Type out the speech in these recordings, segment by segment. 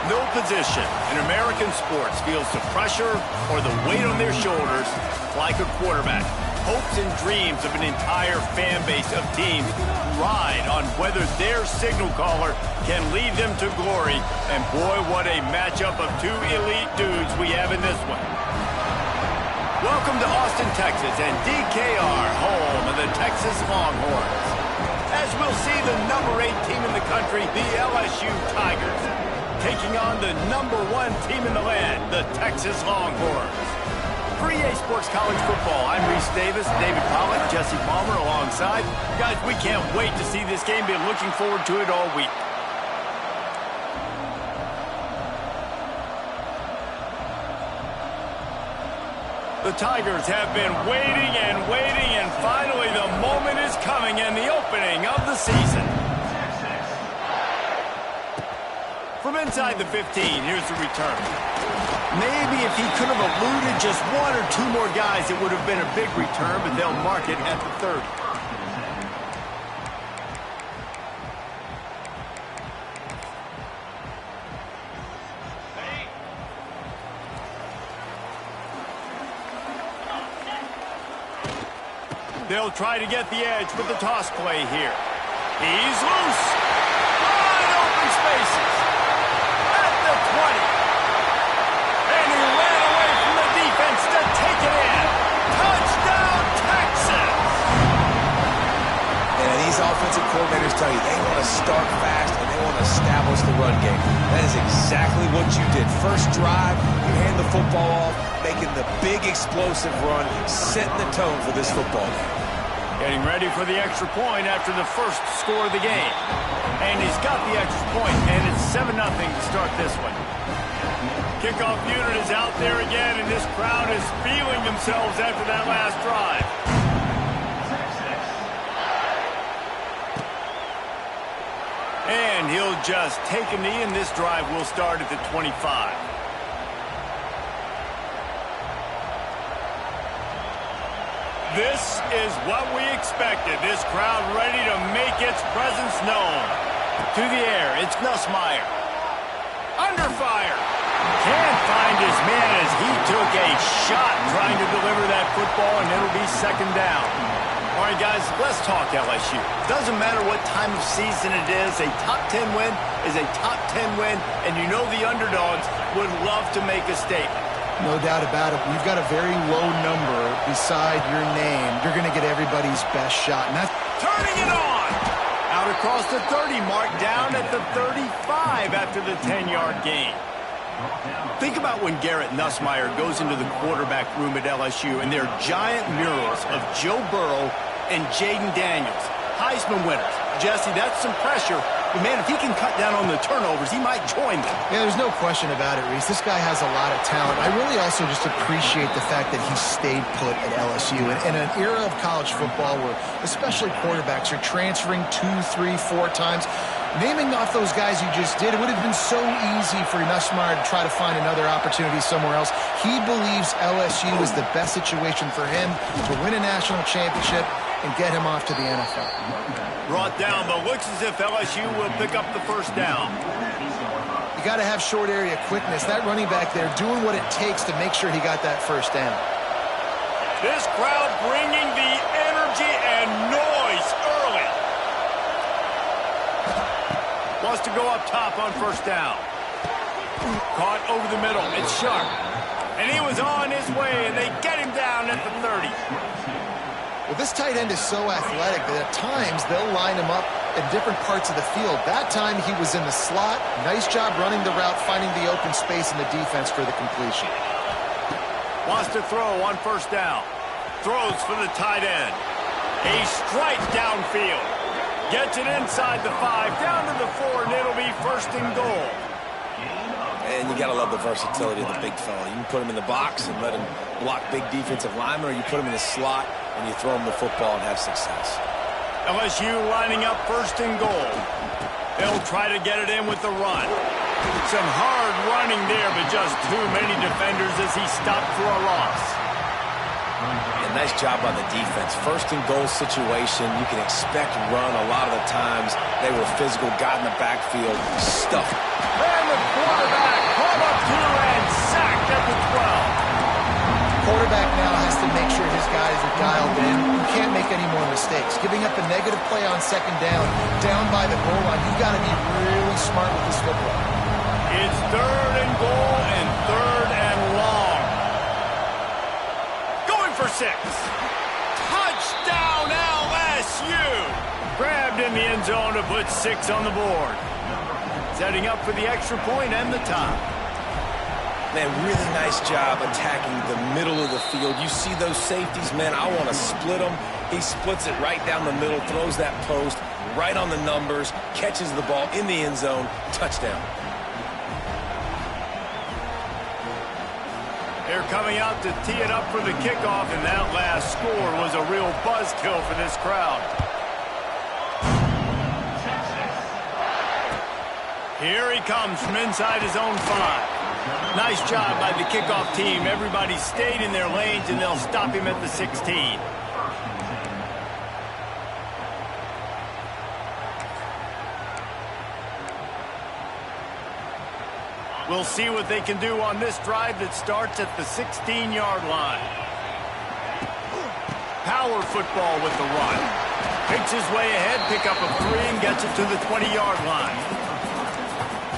No position in American sports feels the pressure or the weight on their shoulders like a quarterback. Hopes and dreams of an entire fan base of teams ride on whether their signal caller can lead them to glory. And boy, what a matchup of two elite dudes we have in this one. Welcome to Austin, Texas, and DKR, home of the Texas Longhorns. As we'll see the number 8 team in the country, the LSU Tigers, taking on the number 1 team in the land, the Texas Longhorns. For EA Sports College Football, I'm Reese Davis, David Pollack, Jesse Palmer alongside. Guys, we can't wait to see this game. Been looking forward to it all week. The Tigers have been waiting, and finally the moment is coming and the opening of the season. From inside the 15, here's the return. Maybe if he could have eluded just 1 or 2 more guys, it would have been a big return, but they'll mark it at the 30. They'll try to get the edge with the toss play here. He's loose. Wide open spaces. At the 20. And he ran away from the defense to take it in. Touchdown, Texas! And these offensive coordinators tell you they want to start fast and they want to establish the run game. That is exactly what you did. First drive, you hand the football off, making the big explosive run, setting the tone for this football game. Getting ready for the extra point after the first score of the game. And he's got the extra point, and it's 7-0 to start this one. Kickoff unit is out there again, and this crowd is feeling themselves after that last drive. And he'll just take a knee, and this drive will start at the 25. This is what we expected. This crowd ready to make its presence known. To the air, it's Nussmeier. Under fire. Can't find his man as he took a shot trying to deliver that football, and it'll be second down. All right, guys, let's talk LSU. Doesn't matter what time of season it is, a top 10 win is a top 10 win, and you know the underdogs would love to make a statement. No doubt about it. We've got a very low number beside your name. You're going to get everybody's best shot. And that's turning it on. Out across the 30 mark, down at the 35 after the 10-yard gain. Think about when Garrett Nussmeier goes into the quarterback room at LSU and there are giant murals of Joe Burrow and Jaden Daniels, Heisman winners. Jesse, that's some pressure. But, man, if he can cut down on the turnovers, he might join them. Yeah, there's no question about it, Reese. This guy has a lot of talent. I really also just appreciate the fact that he stayed put at LSU. In an era of college football where especially quarterbacks are transferring 2, 3, 4 times, naming off those guys you just did, it would have been so easy for Nussmeier to try to find another opportunity somewhere else. He believes LSU is the best situation for him to win a national championship and get him off to the NFL. Brought down, but looks as if LSU will pick up the first down. You got to have short area quickness. That running back there doing what it takes to make sure he got that first down. This crowd bringing the energy and noise early. Wants to go up top on first down. Caught over the middle. It's Sharp. And he was on his way, and they get him down at the 30. Well, this tight end is so athletic that at times they'll line him up in different parts of the field. That time he was in the slot. Nice job running the route, finding the open space in the defense for the completion. Wants to throw on first down. Throws for the tight end. He strikes downfield. Gets it inside the 5, down to the 4, and it'll be first and goal. And you got to love the versatility of the big fella. You can put him in the box and let him block big defensive linemen, or you put him in the slot and you throw him the football and have success. LSU lining up first and goal. They'll try to get it in with the run. Some hard running there, but just too many defenders as he stopped for a loss. And nice job by the defense. First and goal situation, you can expect run a lot of the times. They were physical, got in the backfield, stuffed. And the quarterback pulled up through and sacked at the 12. Quarterback now has to make sure his guys are dialed in. You can't make any more mistakes. Giving up a negative play on second down by the goal line, you've got to be really smart with this football. It's third and goal and third and long. Going for 6. Touchdown LSU! Grabbed in the end zone to put 6 on the board. Setting up for the extra point and the tie. Man, really nice job attacking the middle of the field. You see those safeties, man, I want to split them. He splits it right down the middle, throws that post, right on the numbers, catches the ball in the end zone, touchdown. They're coming out to tee it up for the kickoff, and that last score was a real buzzkill for this crowd. Here he comes from inside his own 5. Nice job by the kickoff team. Everybody stayed in their lanes, and they'll stop him at the 16. We'll see what they can do on this drive that starts at the 16-yard line. Power football with the run. Picks his way ahead, pick up a 3, and gets it to the 20-yard line.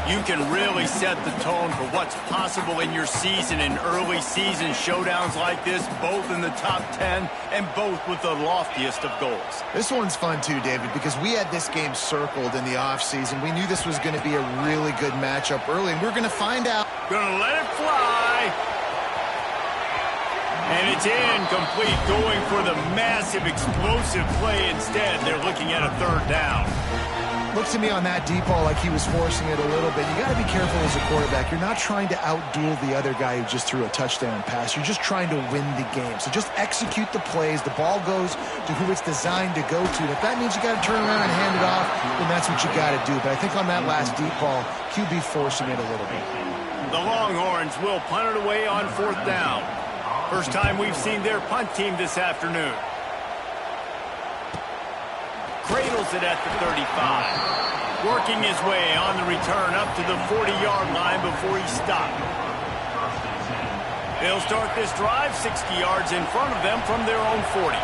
You can really set the tone for what's possible in your season in early season showdowns like this, both in the top 10 and both with the loftiest of goals. This one's fun too, David, because we had this game circled in the offseason. We knew this was going to be a really good matchup early, and we're going to find out. Gonna let it fly. And it's incomplete, going for the massive explosive play instead. They're looking at a 3rd down. Looks to me on that deep ball like he was forcing it a little bit. You got to be careful as a quarterback. You're not trying to outduel the other guy who just threw a touchdown pass. You're just trying to win the game. So just execute the plays. The ball goes to who it's designed to go to. And if that means you got to turn around and hand it off, then that's what you got to do. But I think on that last deep ball, QB forcing it a little bit. The Longhorns will punt it away on 4th down. First time we've seen their punt team this afternoon. Cradles it at the 35. Working his way on the return up to the 40-yard line before he stopped. They'll start this drive 60 yards in front of them from their own 40.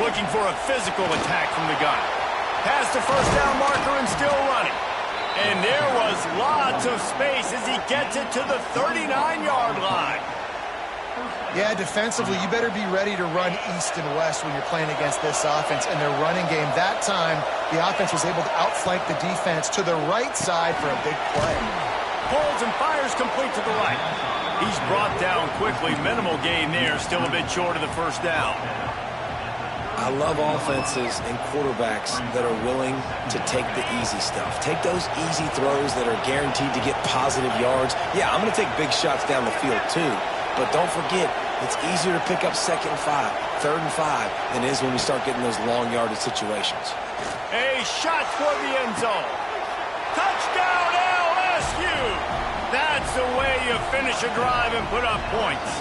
Looking for a physical attack from the gun. Past the first down marker and still running. And there was lots of space as he gets it to the 39-yard line. Yeah, defensively, you better be ready to run east and west when you're playing against this offense and their running game. That time, the offense was able to outflank the defense to the right side for a big play. Pulls and fires complete to the right. He's brought down quickly. Minimal gain there, still a bit short of the 1st down. I love offenses and quarterbacks that are willing to take the easy stuff. Take those easy throws that are guaranteed to get positive yards. Yeah, I'm going to take big shots down the field too. But don't forget, it's easier to pick up 2nd and 5, 3rd and 5 than it is when we start getting those long yardage situations. A shot toward the end zone. Touchdown LSU! That's the way you finish a drive and put up points.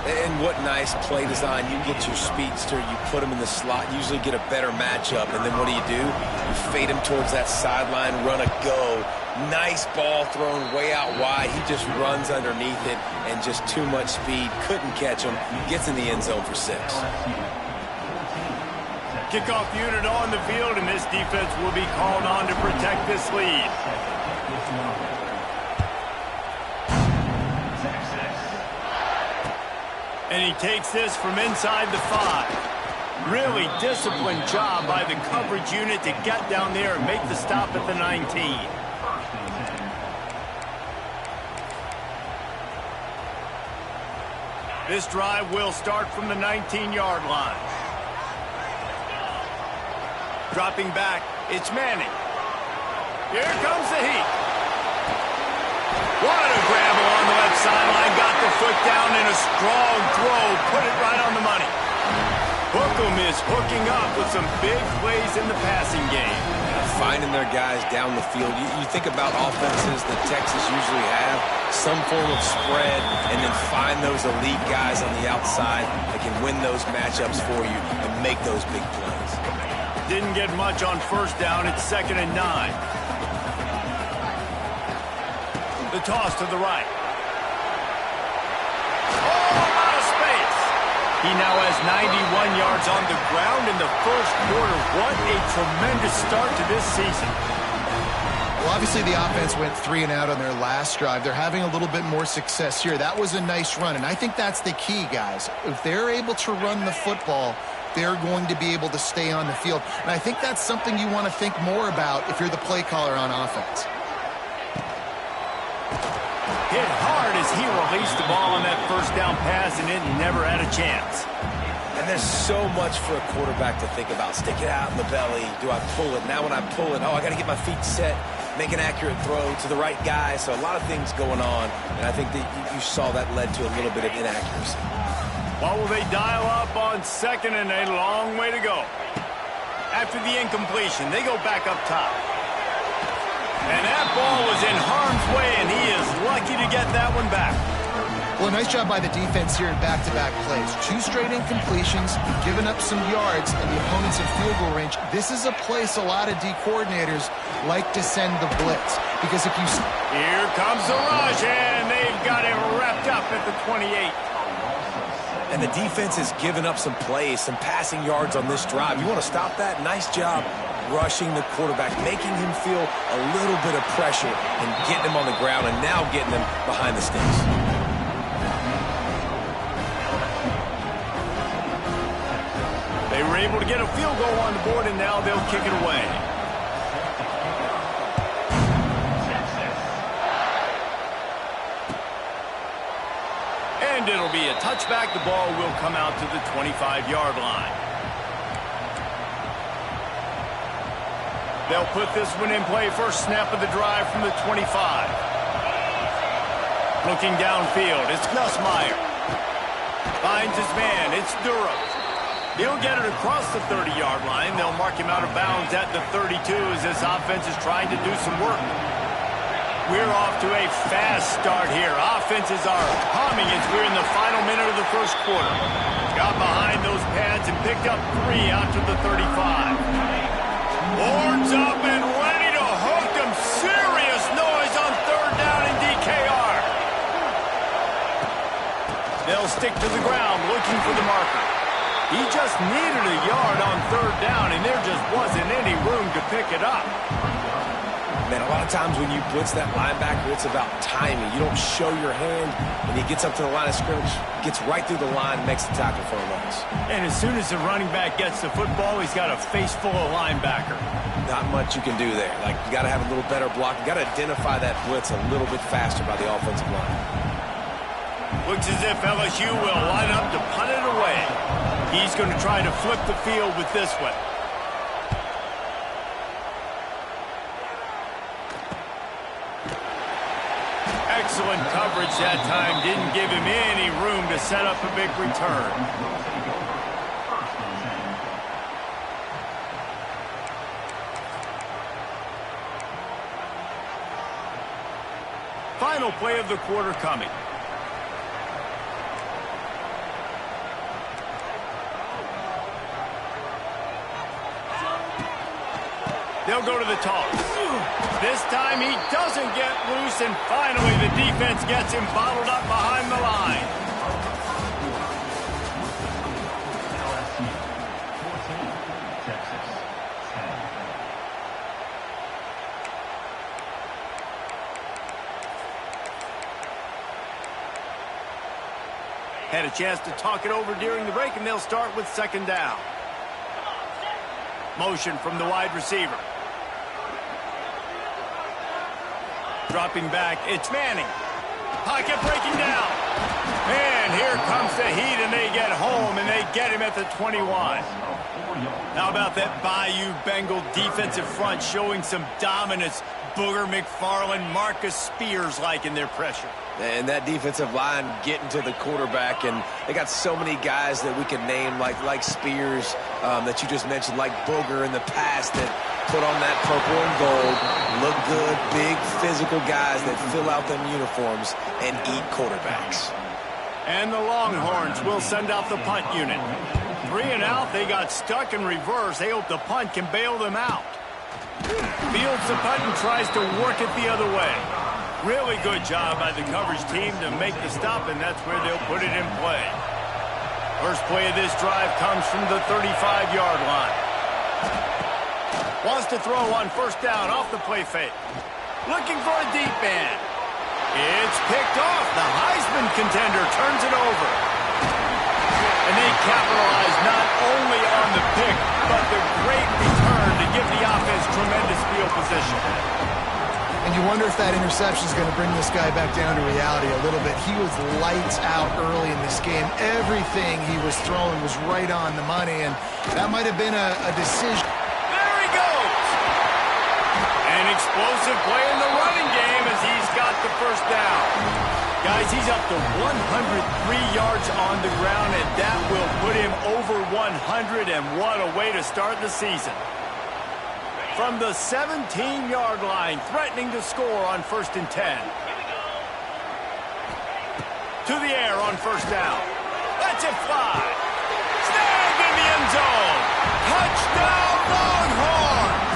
And what nice play design. You get your speedster, you put him in the slot, usually get a better matchup, and then what do? You fade him towards that sideline, run a go. Nice ball thrown way out wide. He just runs underneath it, and just too much speed. Couldn't catch him. Gets in the end zone for 6. Kickoff unit on the field, and this defense will be called on to protect this lead. And he takes this from inside the 5. Really disciplined job by the coverage unit to get down there and make the stop at the 19. This drive will start from the 19-yard line. Dropping back, it's Manning. Here comes the heat. What a grab along the left sideline. Got the foot down in a strong throw. Put it right on the money. Hookem is hooking up with some big plays in the passing game. finding their guys down the field. You think about offenses that Texas usually have, some form of spread, and then find those elite guys on the outside that can win those matchups for you and make those big plays. Didn't get much on first down. It's 2nd and 9. The toss to the right. Oh, a lot of space. He now has 91 yards on the ground in the first quarter. What a tremendous start to this season. Well, obviously the offense went 3 and out on their last drive. They're having a little bit more success here. That was a nice run, and I think that's the key, guys. If they're able to run the football, they're going to be able to stay on the field. And I think that's something you want to think more about if you're the play caller on offense. Hit hard as he released the ball on that first down pass, and it never had a chance. And there's so much for a quarterback to think about. Stick it out in the belly. Do I pull it? Now when I pull it, I got to get my feet set, make an accurate throw to the right guy. So a lot of things going on, and I think that you saw that led to a little bit of inaccuracy. What will they dial up on 2nd and a long way to go? After the incompletion, they go back up top. And that ball was in harm's way, and he is lucky to get that one back. Well, nice job by the defense here in back-to-back plays. 2 straight incompletions, giving up some yards, and the opponent's in field goal range. This is a place a lot of D coordinators like to send the blitz. Because if you... Here comes the rush, and they've got him wrapped up at the 28. And the defense has given up some plays, some passing yards on this drive. You want to stop that? Nice job rushing the quarterback, making him feel a little bit of pressure and getting him on the ground and now getting him behind the sticks. They were able to get a field goal on the board, and now they'll kick it away. And it'll be a touchback. The ball will come out to the 25-yard line. They'll put this one in play. First snap of the drive from the 25. Looking downfield, it's Nussmeier. Finds his man, it's Durham. He'll get it across the 30-yard line. They'll mark him out of bounds at the 32 as this offense is trying to do some work. We're off to a fast start here. Offenses are humming as we're in the final minute of the first quarter. Got behind those pads and picked up 3 out to the 35. Horns up and ready to hook them. Serious noise on 3rd down in DKR. They'll stick to the ground looking for the marker. He just needed a yard on 3rd down, and there just wasn't any room to pick it up. Man, a lot of times when you blitz that linebacker, it's about timing. You don't show your hand, and he gets up to the line of scrimmage, gets right through the line, and makes the tackle for a loss. And as soon as the running back gets the football, he's got a face full of linebacker. Not much you can do there. Like, you got to have a little better block. You got to identify that blitz a little bit faster by the offensive line. Looks as if LSU will line up to punt it away. He's going to try to flip the field with this one. Excellent coverage that time. Didn't give him any room to set up a big return. Final play of the quarter coming. They'll go to the toss. This time he doesn't get loose, and finally the defense gets him bottled up behind the line. Had a chance to talk it over during the break, and they'll start with 2nd down. Motion from the wide receiver. Dropping back, it's Manning. Pocket breaking down. And here comes the heat, and they get home, and they get him at the 21. How about that Bayou Bengal defensive front showing some dominance? Booger McFarland, Marcus Spears like in their pressure. And that defensive line getting to the quarterback, and they got so many guys that we can name like Spears that you just mentioned, like Booger in the past, that Put on that purple and gold, look good, big physical guys that fill out them uniforms and eat quarterbacks. And the Longhorns will send out the punt unit. 3 and out, they got stuck in reverse. They hope the punt can bail them out. Fields the punt and tries to work it the other way. Really good job by the coverage team to make the stop, and that's where they'll put it in play. First play of this drive comes from the 35-yard line. Wants to throw on first down off the play fake. Looking for a deep man. It's picked off. The Heisman contender turns it over. And they capitalize not only on the pick, but the great return to give the offense tremendous field position. And you wonder if that interception is going to bring this guy back down to reality a little bit. He was lights out early in this game. Everything he was throwing was right on the money, and that might have been a decision. There he goes! An explosive play in the running game as he's got the first down. Guys, he's up to 103 yards on the ground, and that will put him over 100, and what a way to start the season. From the 17-yard line, threatening to score on 1st and 10. To the air on first down. Lets it fly. Snagged in the end zone. Touchdown, Longhorns!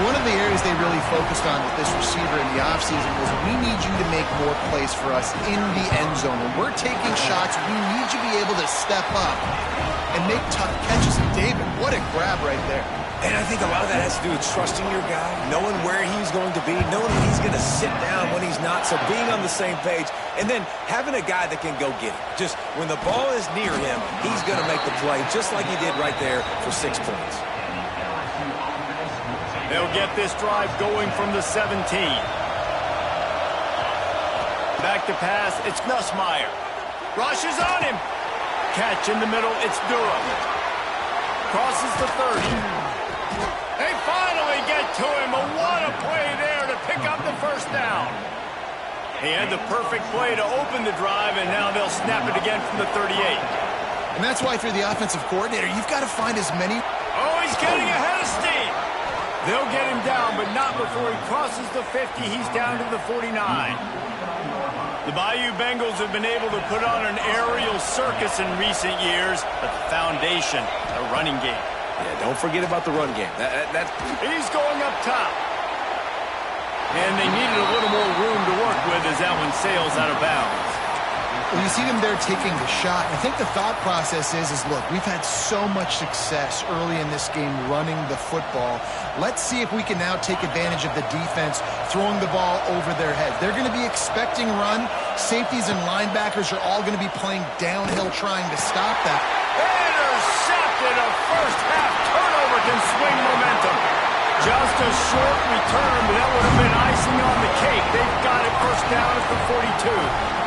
One of the areas they really focused on with this receiver in the offseason was we need you to make more plays for us in the end zone. When we're taking shots, we need you to be able to step up and make tough catches. And David, what a grab right there. And I think a lot of that has to do with trusting your guy, knowing where he's going to be, knowing when he's going to sit down, when he's not, so being on the same page, and then having a guy that can go get it. Just when the ball is near him, he's going to make the play, just like he did right there for 6 points. They'll get this drive going from the 17. Back to pass, it's Nussmeier. Rushes on him. Catch in the middle, it's Durham. Crosses the 30. They finally get to him, but what a play there to pick up the first down. He had the perfect play to open the drive, and now they'll snap it again from the 38. And that's why, through the offensive coordinator, you've got to find as many... Oh, he's getting ahead of steam. They'll get him down, but not before he crosses the 50. He's down to the 49. The Bayou Bengals have been able to put on an aerial circus in recent years, but the foundation, the running game. Yeah, don't forget about the run game. He's going up top. And they needed a little more room to work with as that one sails out of bounds. Well, you see them there taking the shot. I think the thought process is look, we've had so much success early in this game running the football. Let's see if we can now take advantage of the defense throwing the ball over their heads. They're going to be expecting run. Safeties and linebackers are all going to be playing downhill trying to stop that. Intercepted. A first-half turnover can swing momentum. Just a short return, but that would have been icing on the cake. They've got it first down at the 42.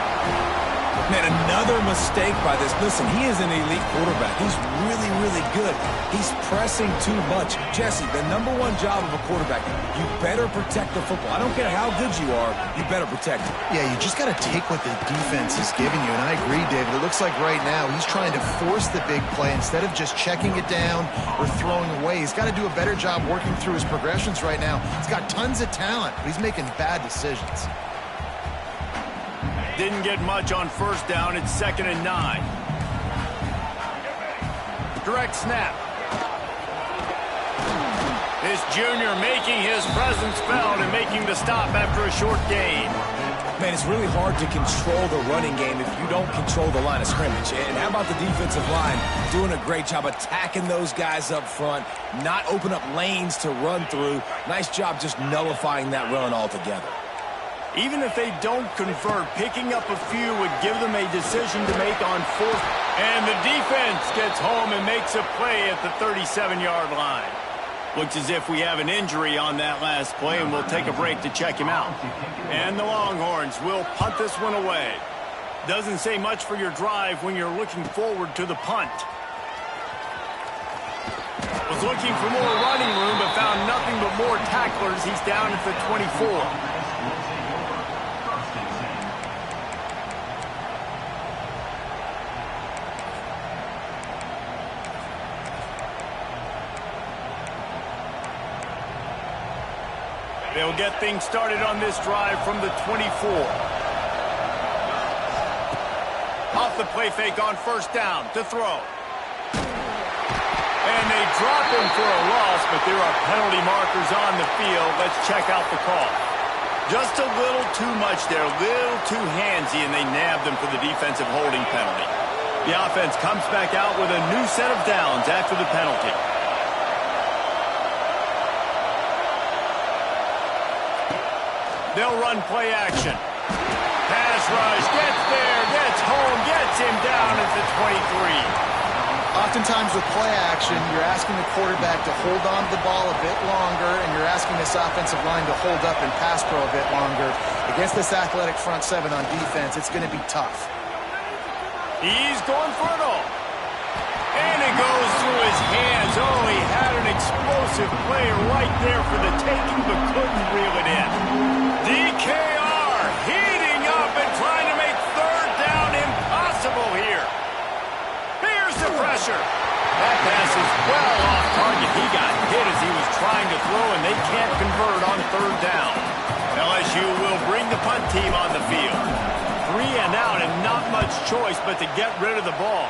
Man, another mistake by this. Listen, he is an elite quarterback. He's really, really good. He's pressing too much. Jesse, the #1 job of a quarterback, you better protect the football. I don't care how good you are, you better protect it. Yeah, you just got to take what the defense is giving you, and I agree, David. It looks like right now he's trying to force the big play instead of just checking it down or throwing away. He's got to do a better job working through his progressions right now. He's got tons of talent, but he's making bad decisions. Didn't get much on first down. It's 2nd and 9. Direct snap. This junior making his presence felt and making the stop after a short gain. Man, it's really hard to control the running game if you don't control the line of scrimmage. And how about the defensive line doing a great job attacking those guys up front, not open up lanes to run through. Nice job just nullifying that run altogether. Even if they don't convert, picking up a few would give them a decision to make on 4th. And the defense gets home and makes a play at the 37-yard line. Looks as if we have an injury on that last play, and we'll take a break to check him out. And the Longhorns will punt this one away. Doesn't say much for your drive when you're looking forward to the punt. Was looking for more running room, but found nothing but more tacklers. He's down at the 24. They'll get things started on this drive from the 24. Off the play fake on first down to throw. And they drop him for a loss, but there are penalty markers on the field. Let's check out the call. Just a little too much there, a little too handsy, and they nabbed him for the defensive holding penalty. The offense comes back out with a new set of downs after the penalty. They'll run play action. Pass rush, gets there, gets home, gets him down at the 23. Oftentimes with play action, you're asking the quarterback to hold on to the ball a bit longer, and you're asking this offensive line to hold up and pass pro a bit longer. Against this athletic front seven on defense, it's going to be tough. He's going for it all. And it goes through his hands. Oh, he had an explosive player right there for the taking, but couldn't reel it in. DKR heating up and trying to make third down impossible here. Here's the pressure. That pass is well off target. He got hit as he was trying to throw, and they can't convert on third down. LSU will bring the punt team on the field. 3 and out, and not much choice but to get rid of the ball.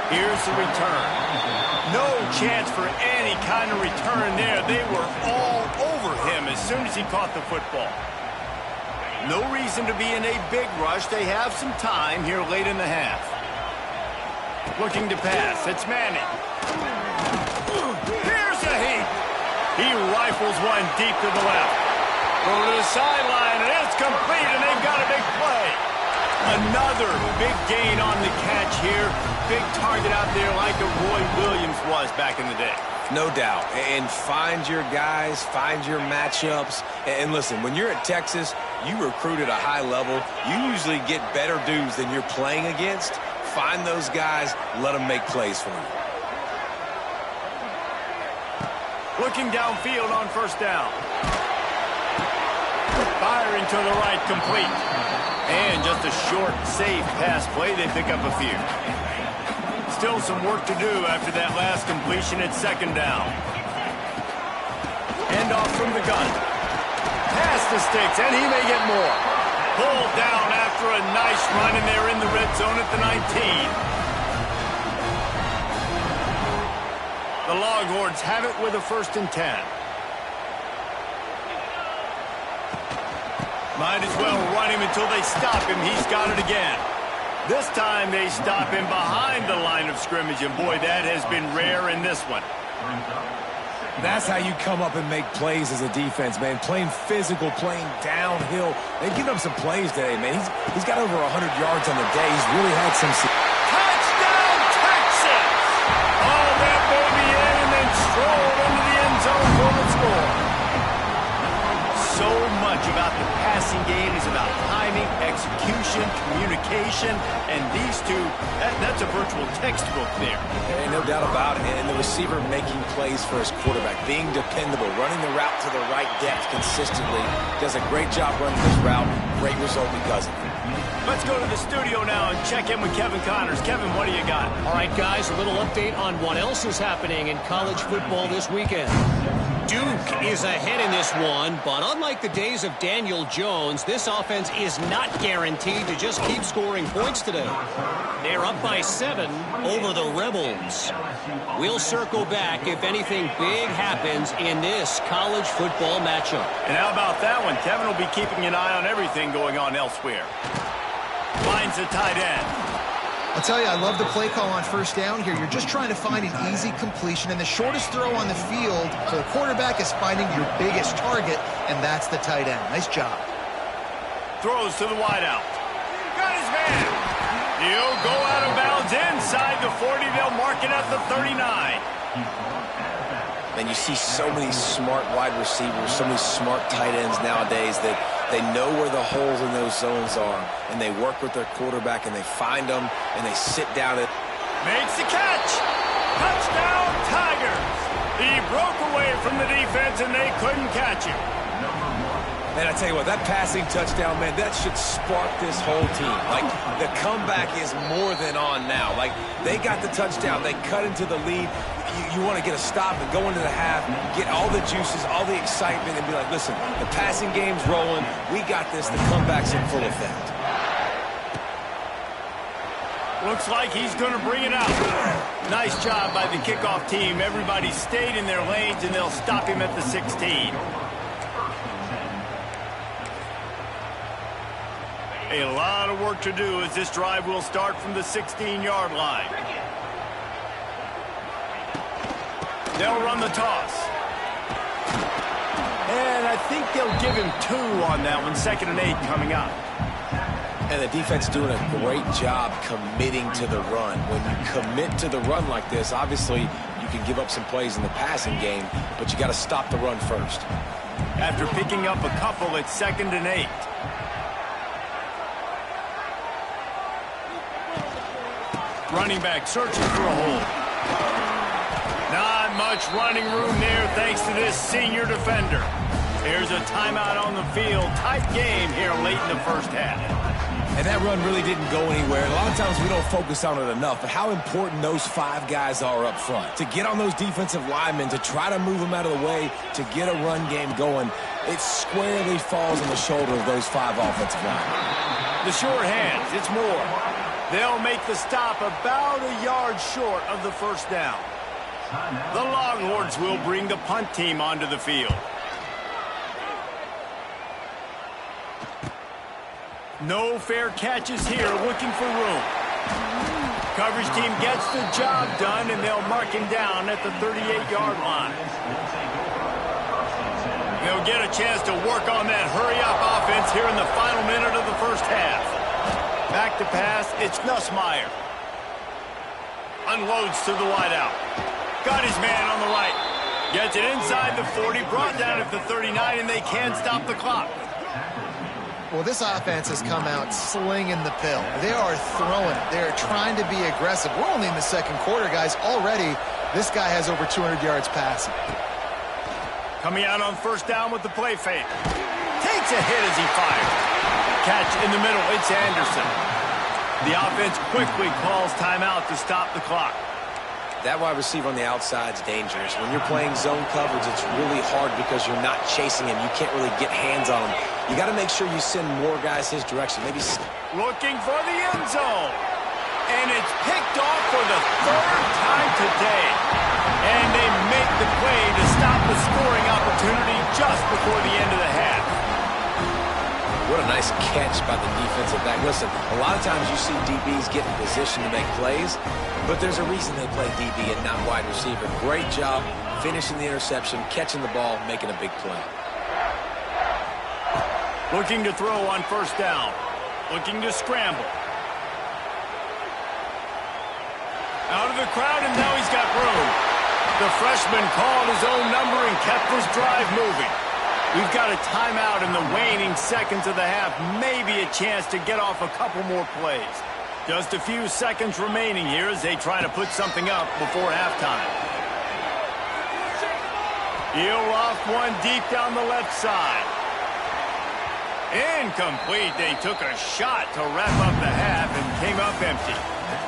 Here's the return. No chance for any kind of return there. They were all over him as soon as he caught the football. No reason to be in a big rush. They have some time here late in the half. Looking to pass. It's Manning. Here's a heat. He rifles one deep to the left. Go to the sideline, and it's complete, and they've got a big play. Another big gain on the catch here. Big target out there like a Roy Williams was back in the day. No doubt. And find your guys, find your matchups. And listen, when you're at Texas, you recruit at a high level. You usually get better dudes than you're playing against. Find those guys, let them make plays for you. Looking downfield on first down. Firing to the right, complete. And just a short, safe pass play. They pick up a few. Still some work to do after that last completion at second down. Hand off from the gun. Pass the sticks, and he may get more. Pulled down after a nice run, and they're in the red zone at the 19. The Longhorns have it with a 1st and 10. Might as well run him until they stop him. He's got it again. This time they stop him behind the line of scrimmage, and boy, that has been rare in this one. That's how you come up and make plays as a defense, man. Playing physical, playing downhill. They've given up some plays today, man. He's got over 100 yards on the day. He's really had some... Touchdown, Texas! Oh, that baby in and then strolled into the end zone for the score. So much about the passing game is about timing, execution, communication, and these two, that's a virtual textbook there. And no doubt about it. And the receiver making plays for his quarterback, being dependable, running the route to the right depth consistently. Does a great job running this route. Great result because of it. Let's go to the studio now and check in with Kevin Connors. Kevin, what do you got? All right, guys, a little update on what else is happening in college football this weekend. Duke is ahead in this one, but unlike the days of Daniel Jones, this offense is not guaranteed to just keep scoring points today. They're up by 7 over the Rebels. We'll circle back if anything big happens in this college football matchup. And how about that one? Kevin will be keeping an eye on everything going on elsewhere. Finds a tight end. I'll tell you, I love the play call on first down here. You're just trying to find an easy completion, and the shortest throw on the field for the quarterback is finding your biggest target, and that's the tight end. Nice job. Throws to the wideout. Got his man. He'll go out of bounds inside the 40. They'll mark it at the 39. And you see so many smart wide receivers, so many smart tight ends nowadays that they know where the holes in those zones are, and they work with their quarterback, and they find them, and they sit down it. Makes the catch. Touchdown, Tigers. He broke away from the defense, and they couldn't catch him. Man, I tell you what, that passing touchdown, man, that should spark this whole team. Like, the comeback is more than on now. Like, they got the touchdown. They cut into the lead. You want to get a stop and go into the half, get all the juices, all the excitement, and be like, listen, the passing game's rolling. We got this. The comeback's in full effect. Looks like he's going to bring it out. Nice job by the kickoff team. Everybody stayed in their lanes, and they'll stop him at the 16. A lot of work to do as this drive will start from the 16-yard line. They'll run the toss. And I think they'll give him 2 on that one. 2nd and 8 coming up. And the defense doing a great job committing to the run. When you commit to the run like this, obviously you can give up some plays in the passing game, but you got to stop the run first. After picking up a couple, it's 2nd and 8. Running back searching for a hole. Not much running room there thanks to this senior defender. Here's a timeout on the field. Tight game here late in the first half. And that run really didn't go anywhere. A lot of times we don't focus on it enough, but how important those 5 guys are up front. To get on those defensive linemen, to try to move them out of the way, to get a run game going, it squarely falls on the shoulder of those 5 offensive linemen. The short hands, it's Moore. They'll make the stop about a yard short of the first down. The Longhorns will bring the punt team onto the field. No fair catches here, looking for room. Coverage team gets the job done, and they'll mark him down at the 38-yard line. They'll get a chance to work on that hurry-up offense here in the final minute of the first half. Back to pass, it's Nussmeier. Unloads to the wideout. Got his man on the right. Gets it inside the 40, brought down at the 39, and they can't stop the clock. Well, this offense has come out slinging the pill. They are throwing it. They are trying to be aggressive. We're only in the second quarter, guys. Already, this guy has over 200 yards passing. Coming out on first down with the play fake. Takes a hit as he fires. Catch in the middle. It's Anderson. The offense quickly calls timeout to stop the clock. That wide receiver on the outside is dangerous. When you're playing zone coverage, it's really hard because you're not chasing him. You can't really get hands on him. You got to make sure you send more guys his direction. Maybe looking for the end zone. And it's picked off for the 3rd time today. And they make the play to stop the scoring opportunity just before the end of the half. What a nice catch by the defensive back. Listen, a lot of times you see DBs get in position to make plays, but there's a reason they play DB and not wide receiver. Great job finishing the interception, catching the ball, making a big play. Looking to throw on first down. Looking to scramble. Out of the crowd, and now he's got room. The freshman called his own number and kept this drive moving. We've got a timeout in the waning seconds of the half. Maybe a chance to get off a couple more plays. Just a few seconds remaining here as they try to put something up before halftime. He'll off one deep down the left side. Incomplete. They took a shot to wrap up the half and came up empty.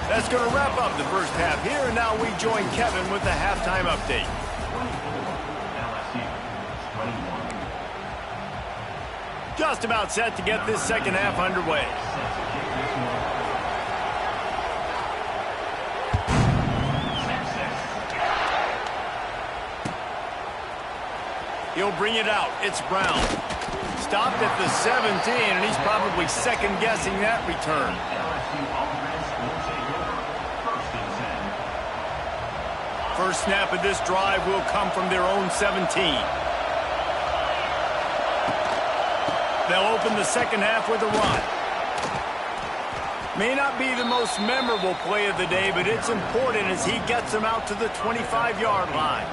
That's going to wrap up the first half here, and now we join Kevin with the halftime update. Just about set to get this second half underway. He'll bring it out. It's Brown. Stopped at the 17, and he's probably second-guessing that return. First snap of this drive will come from their own 17. They'll open the second half with a run. May not be the most memorable play of the day, but it's important as he gets them out to the 25-yard line.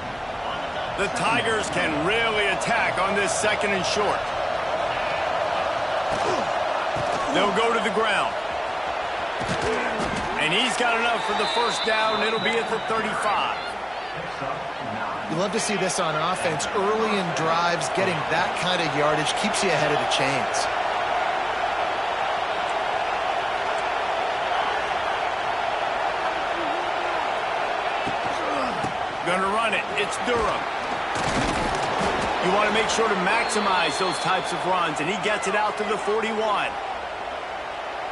The Tigers can really attack on this second and short. They'll go to the ground. And he's got enough for the first down. It'll be at the 35. You love to see this on offense. Early in drives, getting that kind of yardage keeps you ahead of the chains. Gonna run it. It's Durham. You want to make sure to maximize those types of runs, and he gets it out to the 41.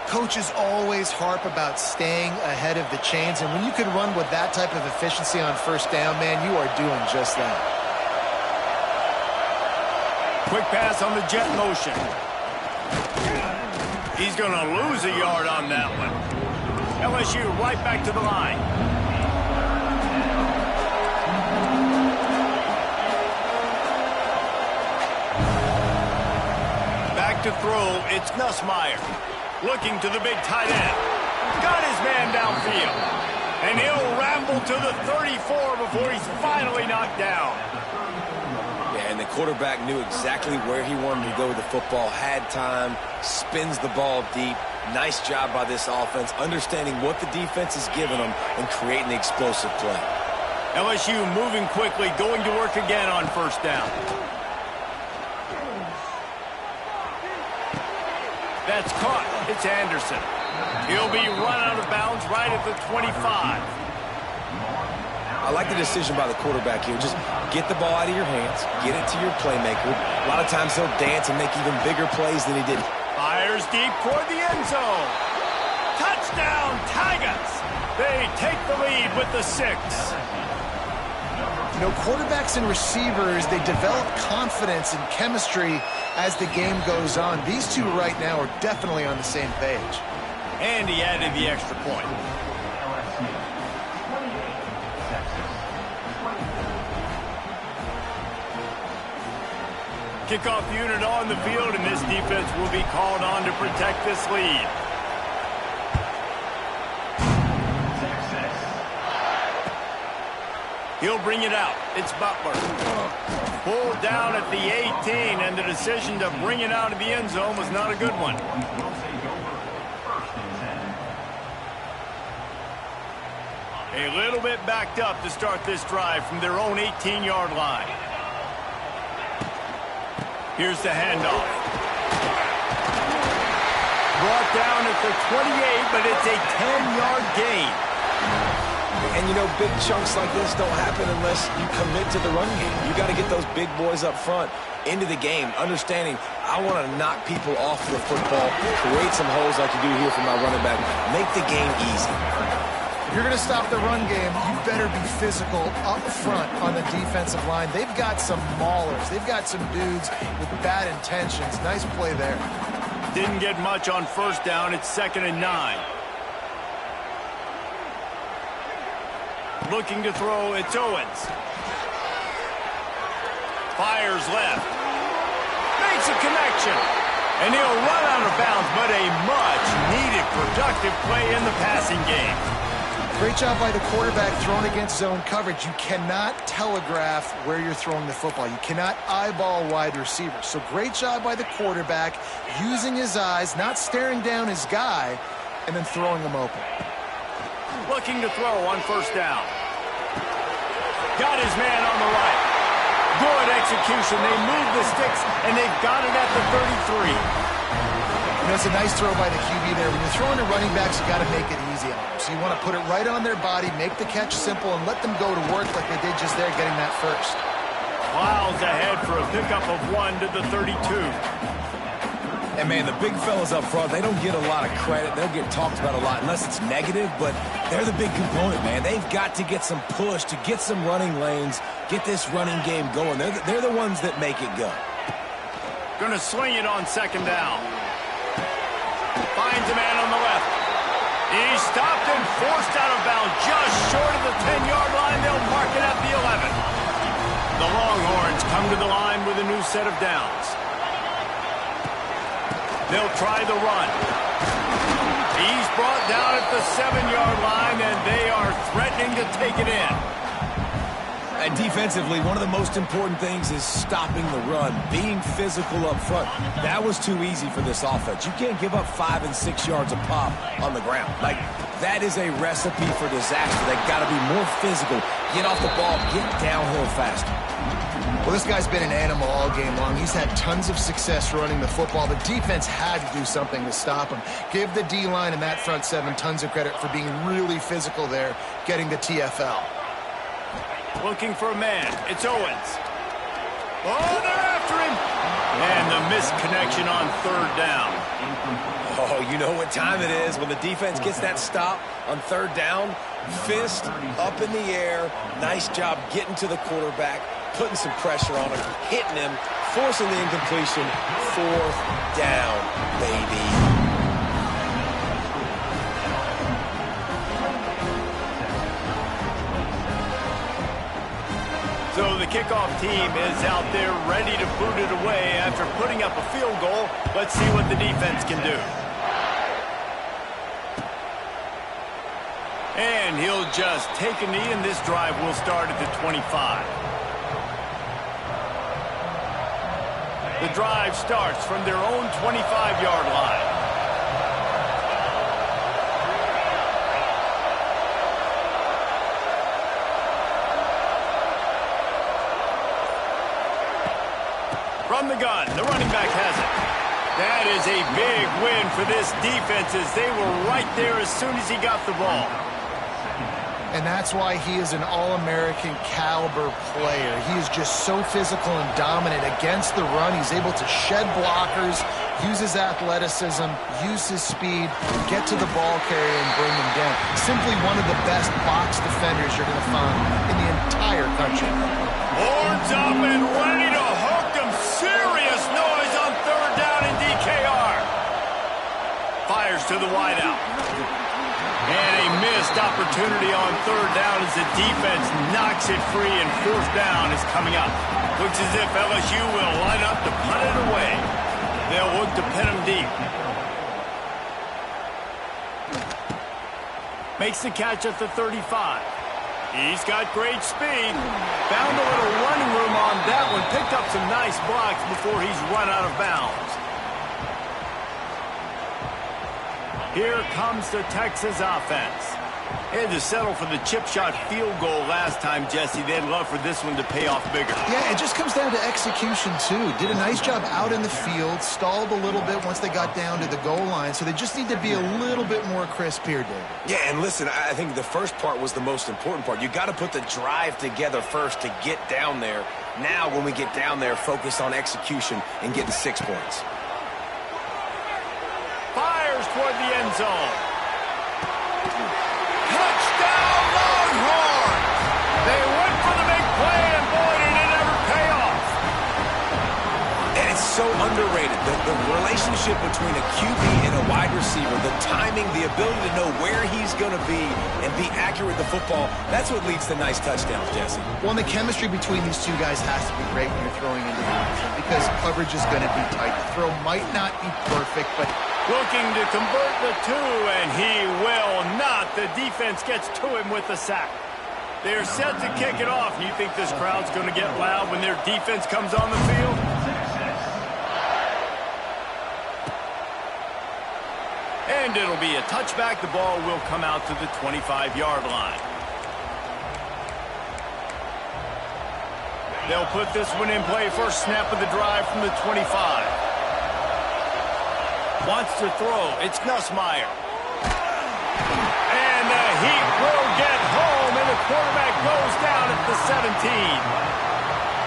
Coaches always harp about staying ahead of the chains, and when you can run with that type of efficiency on first down, man, you are doing just that. Quick pass on the jet motion. He's going to lose a yard on that one. LSU right back to the line. Back to throw, it's Nussmeier. Looking to the big tight end. Got his man downfield. And he'll ramble to the 34 before he's finally knocked down. Yeah, and the quarterback knew exactly where he wanted to go with the football, had time, spins the ball deep. Nice job by this offense, understanding what the defense is giving them and creating the explosive play. LSU moving quickly, going to work again on first down. That's caught. It's Anderson. He'll be run out of bounds right at the 25. I like the decision by the quarterback here. Just get the ball out of your hands, get it to your playmaker. A lot of times he'll dance and make even bigger plays than he did. Fires deep toward the end zone. Touchdown, Tigers. They take the lead with the 6. You know, quarterbacks and receivers, they develop confidence and chemistry as the game goes on. These two right now are definitely on the same page. And he added the extra point. Kickoff unit on the field, and this defense will be called on to protect this lead. He'll bring it out. It's Butler. Pulled down at the 18, and the decision to bring it out of the end zone was not a good one. A little bit backed up to start this drive from their own 18-yard line. Here's the handoff. Brought down at the 28, but it's a 10-yard gain. And, you know, big chunks like this don't happen unless you commit to the run game. You got to get those big boys up front into the game, understanding I want to knock people off the football, create some holes like you do here for my running back, make the game easy. If you're going to stop the run game, you better be physical up front on the defensive line. They've got some maulers. They've got some dudes with bad intentions. Nice play there. Didn't get much on first down. It's 2nd and 9. Looking to throw, it's Owens. Fires left. Makes a connection. And he'll run out of bounds, but a much-needed productive play in the passing game. Great job by the quarterback throwing against zone coverage. You cannot telegraph where you're throwing the football. You cannot eyeball wide receivers. So great job by the quarterback using his eyes, not staring down his guy, and then throwing him open. Looking to throw on first down. Got his man on the right. Good execution. They move the sticks, and they've got it at the 33. You know, it's a nice throw by the QB there. When you're throwing to running backs, you got to make it easy on them. So you want to put it right on their body, make the catch simple, and let them go to work like they did just there, getting that first. Miles ahead for a pickup of 1 to the 32. And, man, the big fellas up front, they don't get a lot of credit. They'll get talked about a lot unless it's negative, but they're the big component, man. They've got to get some push, to get some running lanes, get this running game going. They're the ones that make it go. Going to swing it on 2nd down. Finds a man on the left. He's stopped and forced out of bounds just short of the 10-yard line. They'll mark it at the 11. The Longhorns come to the line with a new set of downs. They'll try the run. He's brought down at the 7-yard line, and they are threatening to take it in. And defensively, one of the most important things is stopping the run, being physical up front. That was too easy for this offense. You can't give up 5 and 6 yards a pop on the ground. Like, that is a recipe for disaster. They've got to be more physical, get off the ball, get downhill faster. Well, this guy's been an animal all game long. He's had tons of success running the football. The defense had to do something to stop him. Give the D-line and that front seven tons of credit for being really physical there, getting the TFL. Looking for a man. It's Owens. Oh, they're after him. And the missed connection on third down. Oh, you know what time it is when the defense gets that stop on third down. Fist up in the air. Nice job getting to the quarterback, putting some pressure on him, hitting him, forcing the incompletion. Fourth down, baby. So the kickoff team is out there ready to boot it away after putting up a field goal. Let's see what the defense can do. And he'll just take a knee, and this drive will start at the 25. The drive starts from their own 25-yard line. From the gun, the running back has it. That is a big win for this defense as they were right there as soon as he got the ball. And that's why he is an all-American caliber player. He is just so physical and dominant against the run. He's able to shed blockers, use his athleticism, use his speed, get to the ball carrier and bring him down. Simply one of the best box defenders you're going to find in the entire country. Horns up and ready to hook them. Serious noise on third down in DKR. Fires to the wideout. And a missed opportunity on third down as the defense knocks it free, and fourth down is coming up. Looks as if LSU will line up to punt it away. They'll look to pin him deep. Makes the catch at the 35. He's got great speed. Found a little running room on that one. Picked up some nice blocks before he's run out of bounds. Here comes the Texas offense. They had to settle for the chip shot field goal last time, Jesse. They'd love for this one to pay off bigger. Yeah, it just comes down to execution, too. Did a nice job out in the field, stalled a little bit once they got down to the goal line, so they just need to be a little bit more crisp here, David. Yeah, and listen, I think the first part was the most important part. You got to put the drive together first to get down there. Now, when we get down there, focus on execution and getting 6 points. Fires toward the end zone. Touchdown, Longhorns! They went for the big play, and boy, did it ever pay off. And it's so underrated. The relationship between a QB and a wide receiver, the timing, the ability to know where he's going to be and be accurate with the football, that's what leads to nice touchdowns, Jesse. Well, and the chemistry between these two guys has to be great when you're throwing into the end zone because coverage is going to be tight. The throw might not be perfect, but looking to convert the two, and he will not. The defense gets to him with the sack. They're set to kick it off. You think this crowd's going to get loud when their defense comes on the field? And it'll be a touchback. The ball will come out to the 25-yard line. They'll put this one in play. First snap of the drive from the 25. Wants to throw. It's Nussmeier. And the Heat will get home, and the quarterback goes down at the 17.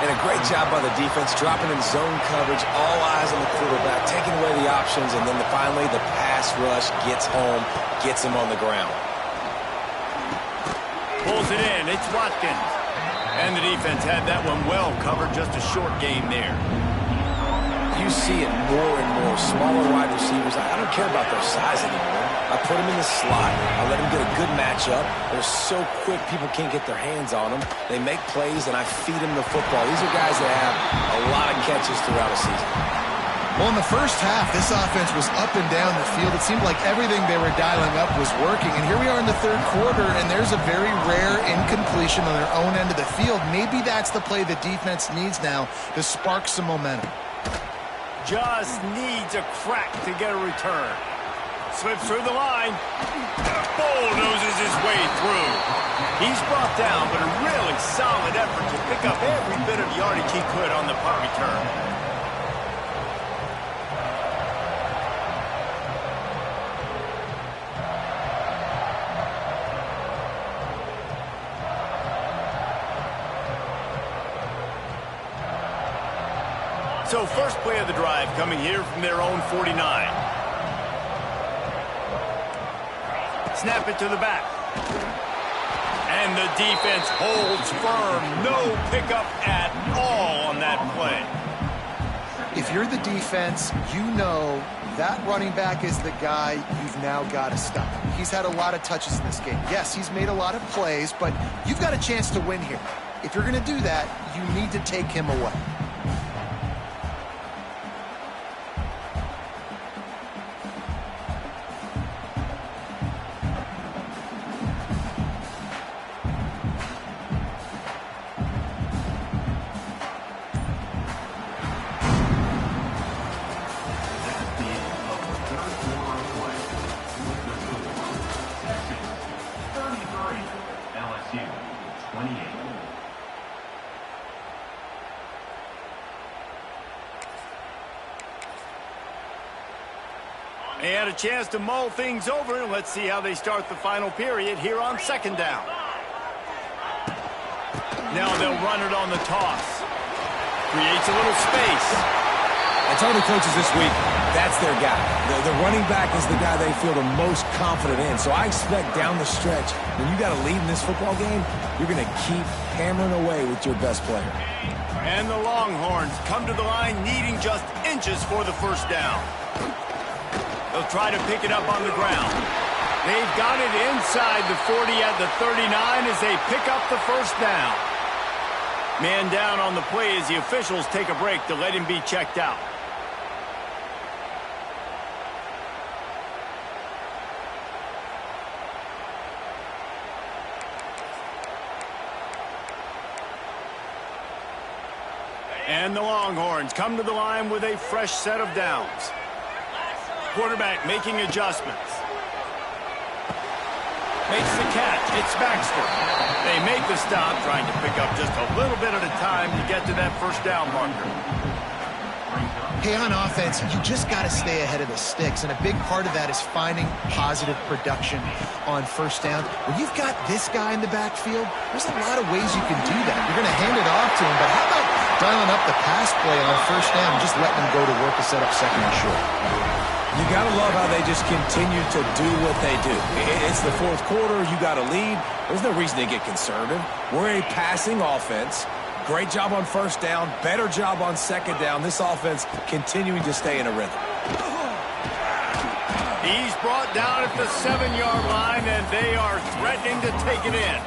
And a great job by the defense, dropping in zone coverage, all eyes on the quarterback, taking away the options, and then finally the pass rush gets home, gets him on the ground. Pulls it in. It's Watkins. And the defense had that one well covered. Just a short game there. You see it more and more. Smaller wide receivers. I don't care about their size anymore. I put them in the slot. I let them get a good matchup. They're so quick, people can't get their hands on them. They make plays, and I feed them the football. These are guys that have a lot of catches throughout a season. Well, in the first half, this offense was up and down the field. It seemed like everything they were dialing up was working. And here we are in the third quarter, and there's a very rare incompletion on their own end of the field. Maybe that's the play the defense needs now to spark some momentum. Just needs a crack to get a return. Slips through the line. Bulldozes his way through. He's brought down, but a really solid effort to pick up every bit of yardage he could on the punt return. So first play of the drive coming here from their own 49. Snap it to the back. And the defense holds firm. No pickup at all on that play. If you're the defense, you know that running back is the guy you've now got to stop. He's had a lot of touches in this game. Yes, he's made a lot of plays, but you've got a chance to win here. If you're going to do that, you need to take him away. They had a chance to mull things over, and let's see how they start the final period here on second down. Now they'll run it on the toss. Creates a little space. I told the coaches this week, that's their guy. The running back is the guy they feel the most confident in. So I expect down the stretch, when you got a lead in this football game, you're going to keep hammering away with your best player. And the Longhorns come to the line needing just inches for the first down. They'll try to pick it up on the ground. They've got it inside the 40 at the 39 as they pick up the first down. Man down on the play as the officials take a break to let him be checked out. And the Longhorns come to the line with a fresh set of downs. Quarterback making adjustments. Makes the catch. It's Baxter. They make the stop, trying to pick up just a little bit at a time to get to that first down marker. Hey, on offense, you just got to stay ahead of the sticks, and a big part of that is finding positive production on first down. When you've got this guy in the backfield, there's a lot of ways you can do that. You're going to hand it off to him, but how about dialing up the pass play on first down and just letting him go to work to set up second and short? You got to love how they just continue to do what they do. It's the fourth quarter. You got a lead. There's no reason to get conservative. We're a passing offense. Great job on first down. Better job on second down. This offense continuing to stay in a rhythm. He's brought down at the 7-yard line, and they are threatening to take it in.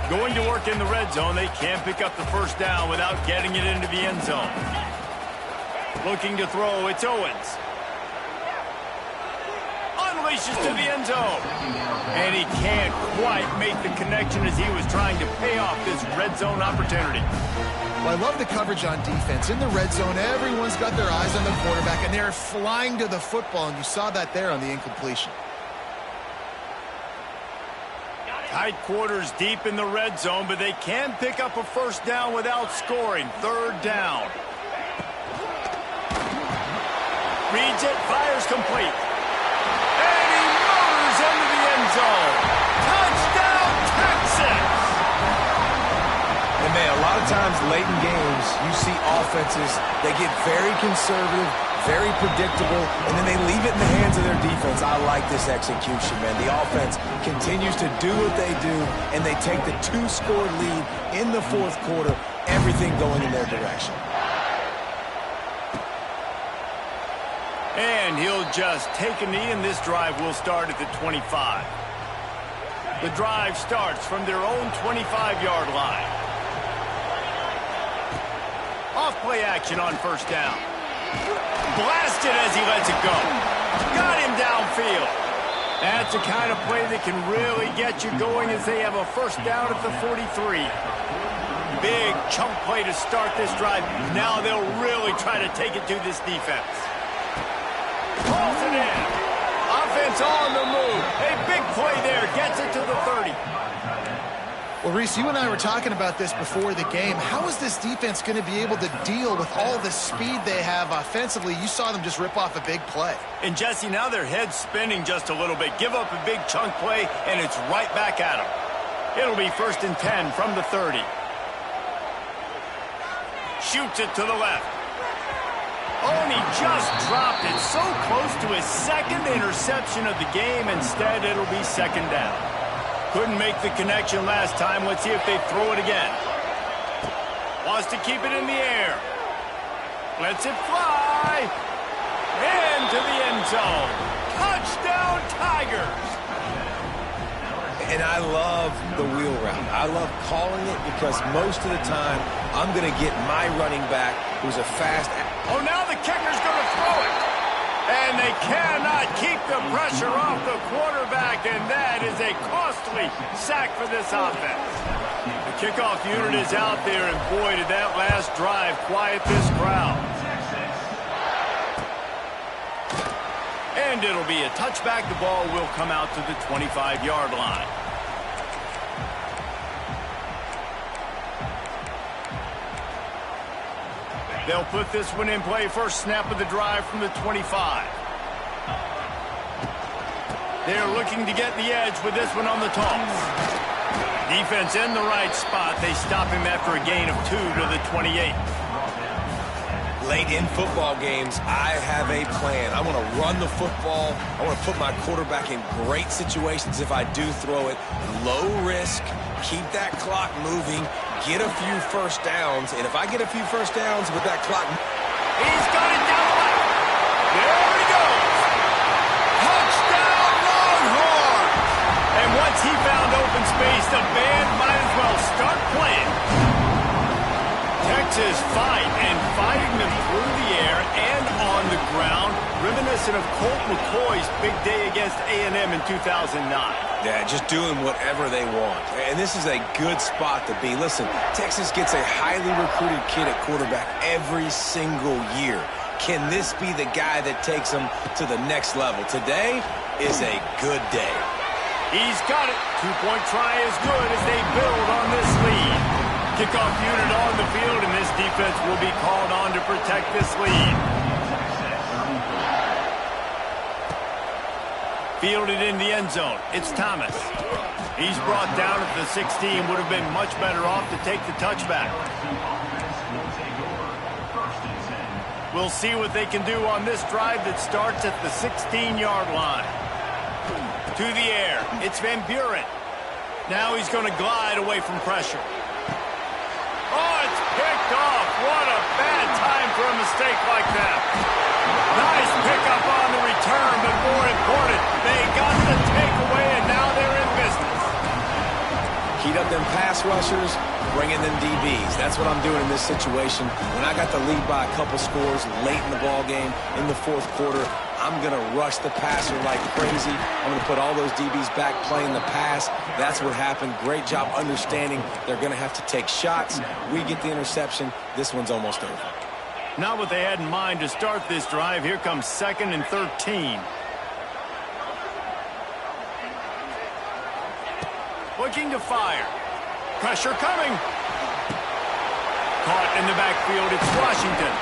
Going to work in the red zone. They can't pick up the first down without getting it into the end zone. Looking to throw, it's Owens. Unleashes to the end zone. And he can't quite make the connection as he was trying to pay off this red zone opportunity. Well, I love the coverage on defense. In the red zone, everyone's got their eyes on the quarterback, and they're flying to the football, and you saw that there on the incompletion. Tight quarters deep in the red zone, but they can pick up a first down without scoring. Third down. Reads it, fires complete. And he motors into the end zone. Touchdown, Texas! And man, a lot of times late in games, you see offenses, they get very conservative, very predictable, and then they leave it in the hands of their defense. I like this execution, man. The offense continues to do what they do, and they take the 2-score lead in the fourth quarter, everything going in their direction. And he'll just take a knee, and this drive will start at the 25. The drive starts from their own 25-yard line. Off play action on first down. Blasted as he lets it go. Got him downfield. That's the kind of play that can really get you going as they have a first down at the 43. Big chunk play to start this drive. Now they'll really try to take it to this defense. Pulls it in. Offense on the move. A big play there. Gets it to the 30. Well, Reese, you and I were talking about this before the game. How is this defense going to be able to deal with all the speed they have offensively? You saw them just rip off a big play. And, Jesse, now their head's spinning just a little bit. Give up a big chunk play, and it's right back at them. It'll be 1st and 10 from the 30. Shoots it to the left. Oh, and he just dropped it so close to his second interception of the game. Instead, it'll be 2nd down. Couldn't make the connection last time. Let's see if they throw it again. Wants to keep it in the air. Lets it fly. Into the end zone. Touchdown, Tigers. And I love the wheel route. I love calling it because most of the time I'm going to get my running back who's a fast... Oh, now the kicker's going to throw it. And they cannot keep the pressure off the quarterback, and that is a costly sack for this offense. The kickoff unit is out there, and boy, did that last drive quiet this crowd. And it'll be a touchback. The ball will come out to the 25-yard line. They'll put this one in play. First snap of the drive from the 25. They're looking to get the edge with this one on the toss. Defense in the right spot. They stop him after a gain of 2 to the 28. Late in football games, I have a plan. I want to run the football. I want to put my quarterback in great situations if I do throw it. Low risk, keep that clock moving, get a few first downs. And if I get a few first downs with that clock... He's got it down the left. There he goes. Touchdown, Longhorn. And once he found open space, the band might as well start playing. Texas fighting them through the air and on the ground, reminiscent of Colt McCoy's big day against A&M in 2009. Yeah, just doing whatever they want. And this is a good spot to be. Listen, Texas gets a highly recruited kid at quarterback every single year. Can this be the guy that takes them to the next level? Today is a good day. He's got it. 2-point try is good as they build on this lead. Kickoff unit on the field, and this defense will be called on to protect this lead. Fielded in the end zone. It's Thomas. He's brought down at the 16. Would have been much better off to take the touchback. We'll see what they can do on this drive that starts at the 16-yard line. To the air. It's Van Buren. Now he's going to glide away from pressure. Oh, it's picked off. What a bad time for a mistake like that. Nice pickup on the return, but more important, they got the takeaway, and now they're in business. Heat up them pass rushers, bring in them DBs. That's what I'm doing in this situation. When I got the lead by a couple scores late in the ball game, in the 4th quarter, I'm going to rush the passer like crazy. I'm going to put all those DBs back playing the pass. That's what happened. Great job understanding they're going to have to take shots. We get the interception. This one's almost over. Not what they had in mind to start this drive. Here comes 2nd and 13. Looking to fire. Pressure coming. Caught in the backfield. It's Washington.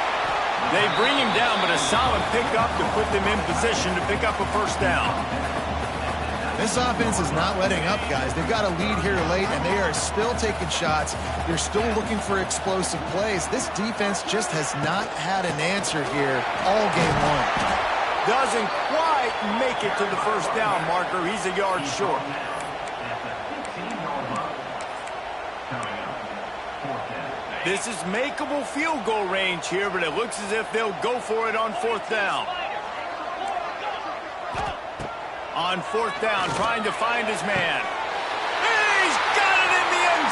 They bring him down, but a solid pickup to put them in position to pick up a first down. This offense is not letting up, guys. They've got a lead here late, and they are still taking shots. They're still looking for explosive plays. This defense just has not had an answer here all game long. Doesn't quite make it to the first down marker. He's a yard short. This is makeable field goal range here, but it looks as if they'll go for it on 4th down. On 4th down, trying to find his man.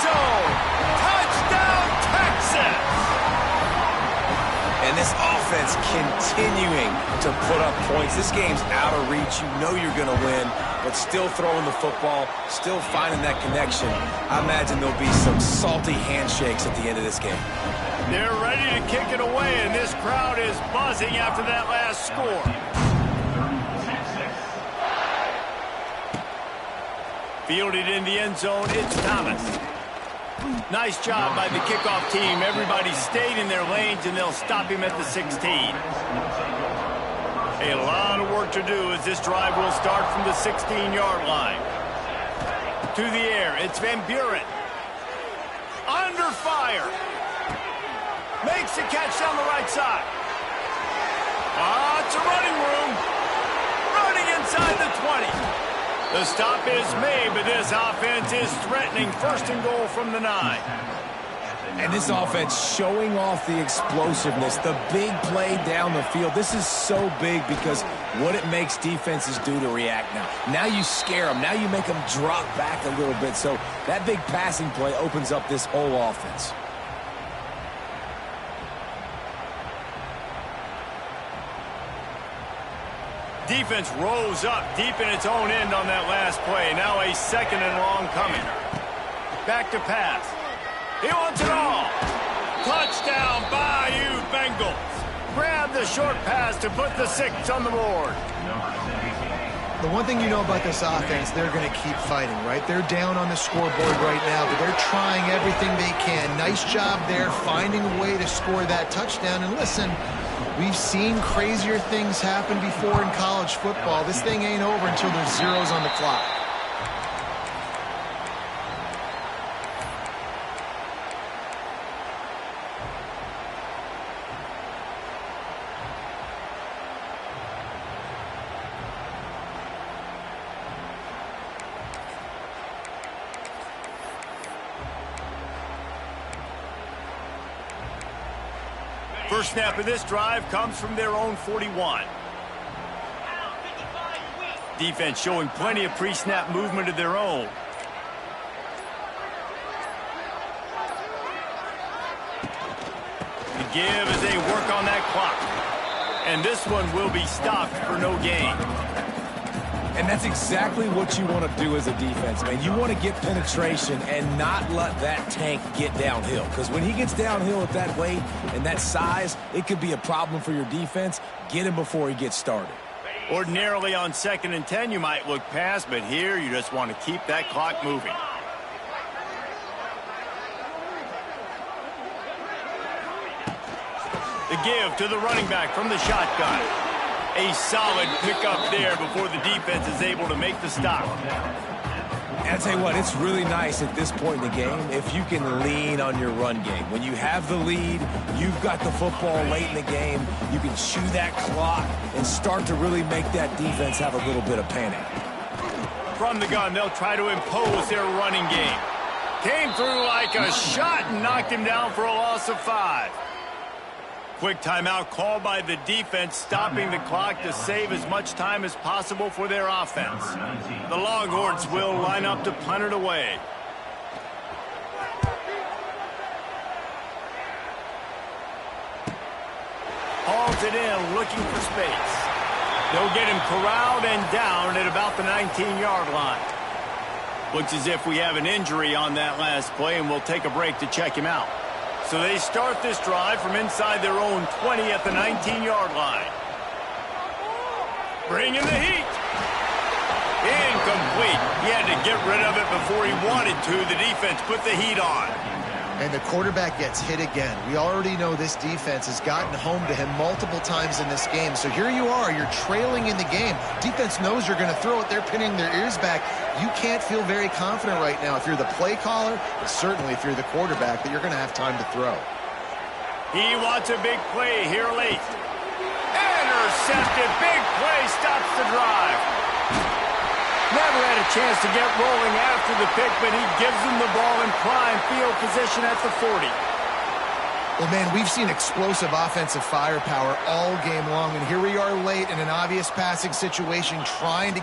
zone. Touchdown, Texas! And this offense continuing to put up points. This game's out of reach. You know you're going to win, but still throwing the football, still finding that connection. I imagine there'll be some salty handshakes at the end of this game. They're ready to kick it away, and this crowd is buzzing after that last score. Fielded in the end zone, it's Thomas. Nice job by the kickoff team. Everybody stayed in their lanes, and they'll stop him at the 16. A lot of work to do as this drive will start from the 16-yard line. To the air, it's Van Buren. Under fire. Makes the catch down the right side. It's a running room. Running inside the 20. The stop is made, but this offense is threatening. First and goal from the 9. And this offense showing off the explosiveness, the big play down the field. This is so big because what it makes defenses do to react now. Now you scare them. Now you make them drop back a little bit. So that big passing play opens up this whole offense. Defense rose up deep in its own end on that last play. Now a second and long coming. Back to pass. He wants it all. Touchdown, Bayou Bengals. Grab the short pass to put the 6 on the board. The one thing you know about this offense, they're going to keep fighting, right? They're down on the scoreboard right now, but they're trying everything they can. Nice job there, finding a way to score that touchdown. And listen, we've seen crazier things happen before in college football. This thing ain't over until there's zeros on the clock. First snap of this drive comes from their own 41. Defense showing plenty of pre-snap movement of their own. The give as they work on that clock. And this one will be stopped for no gain. And that's exactly what you want to do as a defense, man. You want to get penetration and not let that tank get downhill. Because when he gets downhill at that weight and that size, it could be a problem for your defense. Get him before he gets started. Ordinarily on 2nd and 10, you might look past, but here you just want to keep that clock moving. The give to the running back from the shotgun. A solid pickup there before the defense is able to make the stop. And I'll tell you what, it's really nice at this point in the game if you can lean on your run game. When you have the lead, you've got the football late in the game, you can chew that clock and start to really make that defense have a little bit of panic. From the gun, they'll try to impose their running game. Came through like a shot and knocked him down for a loss of 5. Quick timeout called by the defense, stopping the clock to save as much time as possible for their offense. The Longhorns will line up to punt it away. Hauls it in, looking for space. They'll get him corralled and down at about the 19-yard line. Looks as if we have an injury on that last play, and we'll take a break to check him out. So they start this drive from inside their own 20 at the 19-yard line. Bringing the heat. Incomplete. He had to get rid of it before he wanted to. The defense put the heat on. And the quarterback gets hit again. We already know this defense has gotten home to him multiple times in this game. So here you are, you're trailing in the game. Defense knows you're going to throw it. They're pinning their ears back. You can't feel very confident right now if you're the play caller, but certainly if you're the quarterback, that you're going to have time to throw. He wants a big play here late. Intercepted. Big play stops the drive. Never had a chance to get rolling after the pick, but he gives them the ball in prime field position at the 40. Well, man, we've seen explosive offensive firepower all game long, and here we are late in an obvious passing situation trying to